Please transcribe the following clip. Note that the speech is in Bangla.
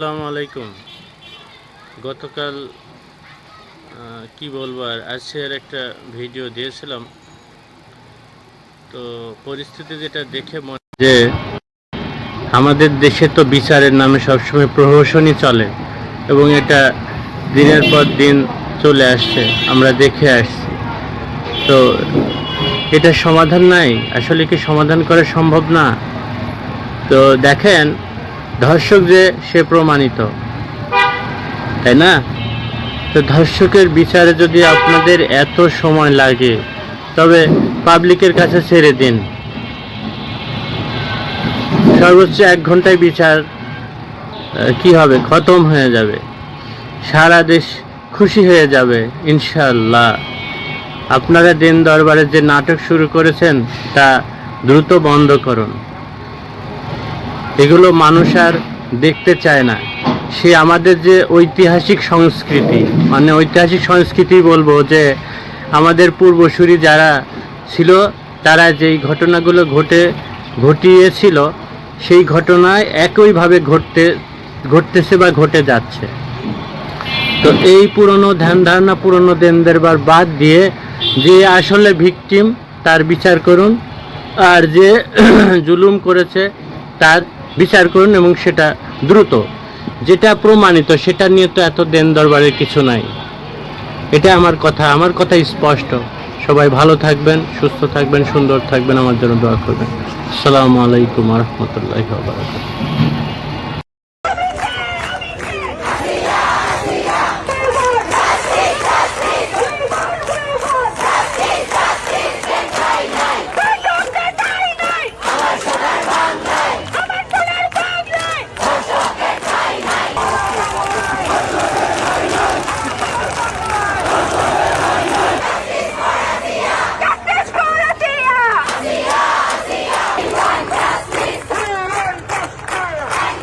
আসসালামু আলাইকুম। গতকাল কি বলবো আর আজকের একটা ভিডিও দিয়েছিলাম, তো পরিস্থিতি যেটা দেখে যে আমাদের দেশে তো বিচারের নামে সবসময় প্রহসনই চলে এবং এটা দিনের পর দিন চলে আসছে, আমরা দেখে আসছি। তো এটা সমাধান নাই, আসলে কি সমাধান করা সম্ভব না? তো দেখেন, ধর্ষক যে সে প্রমাণিত, তাই না? তো ধর্ষকের বিচারে যদি আপনাদের এত সময় লাগে, তবে পাবলিকের কাছে ছেড়ে দিন। সর্বোচ্চ 1 ঘন্টায় বিচার কি হবে, খতম হয়ে যাবে, সারা দেশ খুশি হয়ে যাবে ইনশাআল্লাহ। আপনারা দিন দরবারের যে নাটক শুরু করেছেন তা দ্রুত বন্ধ করুন। এগুলো মানুষ আর দেখতে চায় না। সে আমাদের যে ঐতিহাসিক সংস্কৃতি, মানে ঐতিহাসিক সংস্কৃতি বলবো, যে আমাদের পূর্বসূরি যারা ছিল তারা যেই ঘটনাগুলো ঘটিয়েছিল, সেই ঘটনায় একইভাবে ঘটতেছে বা ঘটে যাচ্ছে। তো এই পুরনো ধ্যান ধারণা, পুরনো দেনদেরবার বাদ দিয়ে যে আসলে ভিকটিম তার বিচার করুন, আর যে জুলুম করেছে তার বিচার করুন, এবং সেটা দ্রুত। যেটা প্রমাণিত সেটা নিয়ে তো এত দেন দরবারের কিছু নাই। এটা আমার কথা স্পষ্ট। সবাই ভালো থাকবেন, সুস্থ থাকবেন, সুন্দর থাকবেন, আমার জন্য দোয়া করবেন। আসসালামু আলাইকুম ওয়া রাহমাতুল্লাহি ওয়া বারাকাতুহু।